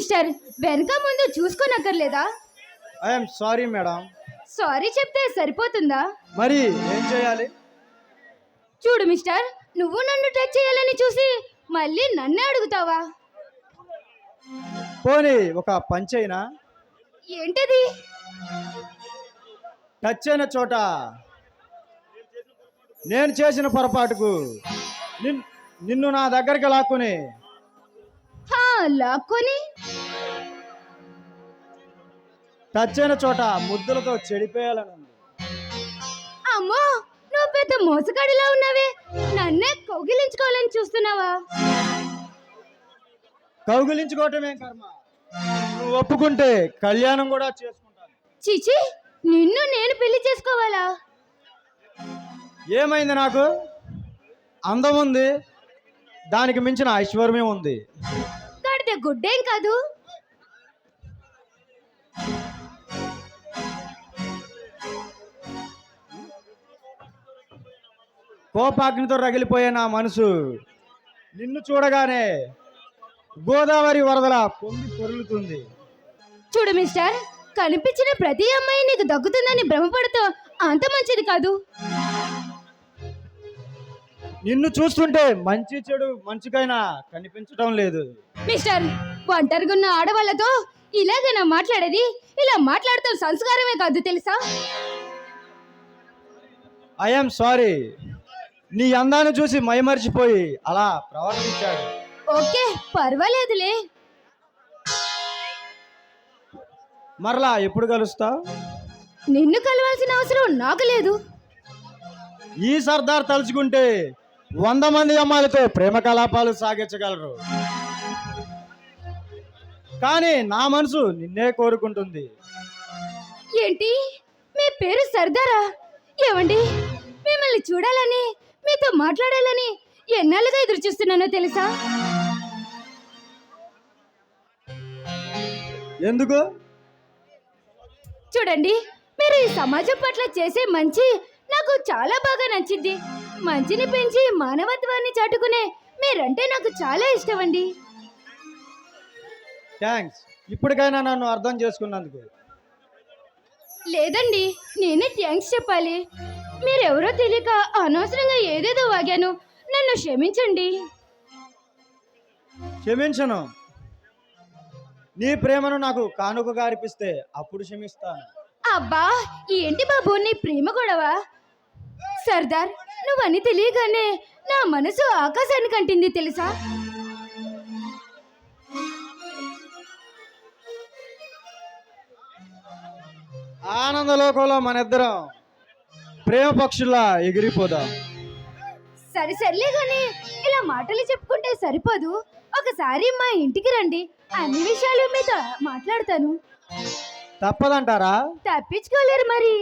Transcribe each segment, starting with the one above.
Mister, వెనక ముందు చూసుకోనక్కర్లేదా? I'm sorry madam. సారీ చెప్తే సరిపోతుందా? మరి ఏం చేయాలి? చూడు మిస్టర్, నువ్వు నన్ను టచ్ చేయాలని చూసి మళ్ళీ నన్నే అడుగుతావా? పోనీ ఒక పంచైనా? ఏంటది? టచ్ అయిన చోట నేను చేసిన పొరపాటుకు నిన్ను నా దగ్గరికి లాక్కుని లాక్కొని టచ్ అయిన చోట ముద్దులతో చెడిపోయాలని ఉంది. అమ్మో, నువ్వు పెద్ద మోసగాడిలా ఉన్నావే. నన్నే కౌగిలించుకోవాలని చూస్తున్నావా? కౌగిలించుకోవటమే కర్మ. నువ్వు ఒప్పుకుంటే కళ్యాణం కూడా చేసుకుంటాను. చిచి, నిన్ను నేను పెళ్లి చేసుకోవాలా? ఏమైంది? నాకు అందం ఉంది, దానికి మించిన ఐశ్వర్యం ఉంది. కడితే గుడ్డేం కాదు. కోపాగ్నితో రగిలిపోయే నా మనసు నిన్ను చూడగానే గోదావరి వరదల పొంగి పొరులుతుంది. చూడు మిస్టర్, కనిపించిన ప్రతి అమ్మాయి నీకు దగ్గుతుందని భ్రమపడుతూ అంత మంచిది కాదు. నిన్ను చూస్తుంటే మంచి చెడు మంచికైనా కనిపించడం లేదు. మిస్టర్, ఒంటరిగా ఉన్న ఆడవాళ్ళతో ఇలాగైనా మాట్లాడేది? ఇలా మాట్లాడుతూ సంస్కారమే కాదు తెలుసా? I'm sorry. నీ అందాన్ని చూసి మైమరిచిపోయి అలా ప్రవర్తించాడు. ఓకే, పర్వాలేదులే. మరలా ఎప్పుడు కలుస్తావు? నిన్ను కలవాల్సిన అవసరం నాకు లేదు. ఈ సర్దార్ తలుచుకుంటే 100 మంది అమ్మాయిలతో ప్రేమ కలాపాలు సాగించగలరు. కానీ నా మనసు నిన్నే కోరుకుంటుంది. ఏంటి, మీ పేరు సర్దారా? ఏమండి, మిమ్మల్ని చూడాలని, మీతో మాట్లాడాలని ఎన్నాళ్ళుగా ఎదురు చూస్తున్నానో తెలుసా? ఎందుకు? చూడండి, మీరు ఈ సమాజం పట్ల చేసే మంచి నాకు చాలా బాగా నచ్చింది. మంచిని పెంచి మానవత్వాన్ని చాటుకునే మీరంటే నాకు చాలా ఇష్టం అండి. థ్యాంక్స్. ఇప్పటికైనా నన్ను అర్థం చేసుకున్నందుకు. లేదండి, నేనే థ్యాంక్స్ చెప్పాలి. మీరెవరో తెలియక అనవసరంగా ఏదేదో వాగాను. నన్ను క్షమించండి. క్షమించను. నీ ప్రేమను నాకు కానుకగా అర్పిస్తే అప్పుడు క్షమిస్తాను. అబ్బా, ఏంటి బాబు నీ ప్రేమ గొడవ? సర్దార్, నువ్వని తెలియగానే నా మనసు ఆకాశానికి అంటింది తెలుసా? ఆనందలోకంలో మనిద్దరం ప్రేమ పక్షుల్లా ఎగిరిపోదాం. సరిలే గాని ఇలా మాటలు చెప్పుకుంటే సరిపోదు. ఒకసారి మా ఇంటికి రండి, అన్ని విషయాలు మీతో మాట్లాడతాను. తప్పదంటారా? తప్పించుకోలేరు మరి.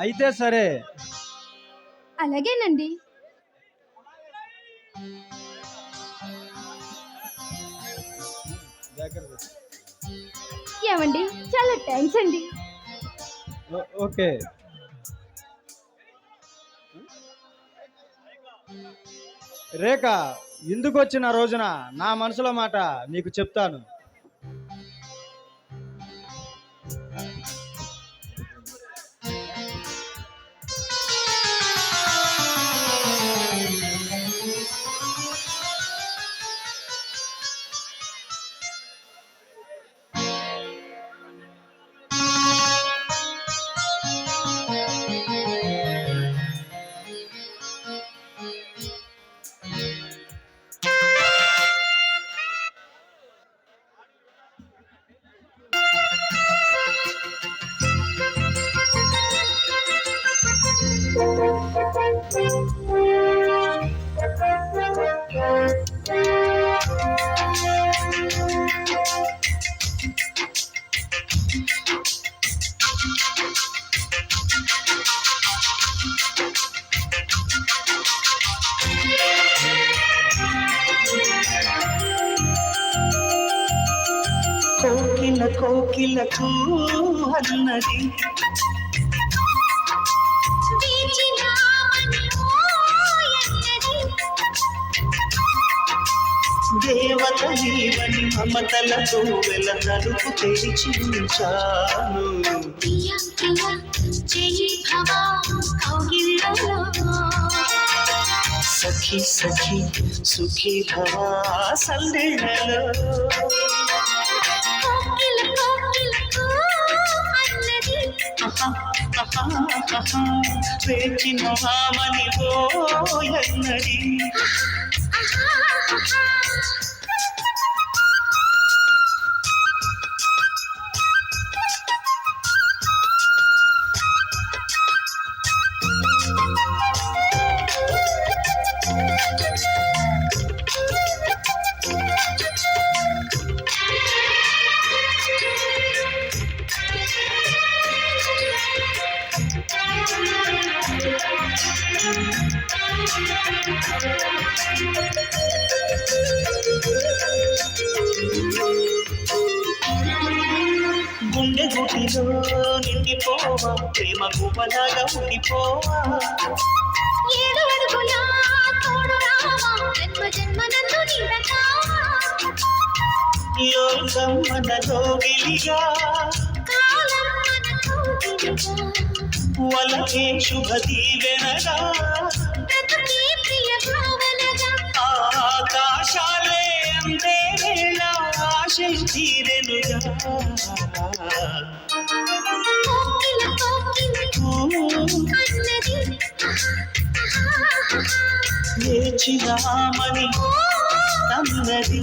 అయితే సరే. అలాగేనండి. ఏమండి, చాలా థ్యాంక్స్ అండి. ఓకే. రేఖ, ఇందుకు వచ్చిన రోజున నా మనసులో మాట నీకు చెప్తాను. కోకిల కోకిలకు అన్నది దేవత నీవని మమతలతో వెల తలుపు తెరిచి ఉంచాను. ప్రియ ప్రియ జయి భవ కౌగిళ్ళలో సఖి సఖి సుఖీ భవ సందేహలో కోకిల కోకిలకు అన్నది వేచిన మామని ఓయన్నది. గుండె గుడిలో నిండిపోవా ప్రేమ గువ్వలాగా ఉండిపోవా. ఏడు అడుగుల తోడు రావా జన్మ జన్మనందు నిండకావా. యోగం మనలో గిలిగా కాలం మనకు దివిగా వలకే శుభ దీవెనగా బ్రతుకే ప్రియ భావనగా ఆకాశాలే అందే వేళ ఆశలు తీరెనుగా. కోకిల కోకిల అన్నది వేచినామని అన్నది.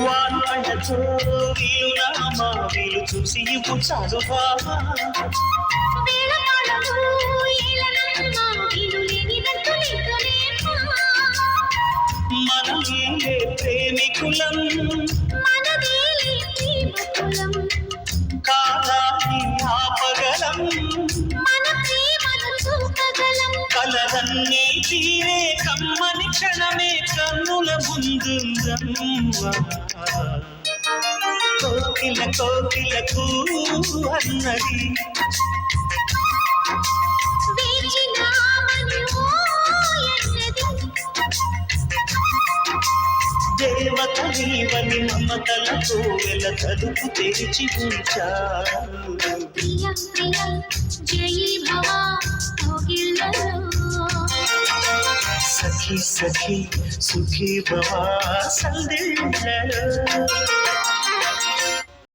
వానపడతో వీలునామా వీలు చూసి ఇవ్వు చాలు బావా. వేళపాడలు ఏలనమ్మ వీలు లేనిదంటూ లేదులేమ్మా. మనమేలే ప్రేమికులం మనదేలే ప్రేమకులం కాదాన్ని ఆపగలం మన ప్రేమను చూపగలం. కలలన్నీ తీరే కమ్మని క్షణమే కన్నుల ముందుందమ్మా. కోకిల కోకిలకు అన్నది వేచినామని ఓయన్నది. దేవత నీవని మమతలతో వెల తలుపు తెరిచి ఉంచాను. ప్రియ ప్రియ జయి భవ కోగిళ్ళలో సఖి సఖి సుఖీ భవ సందేహలో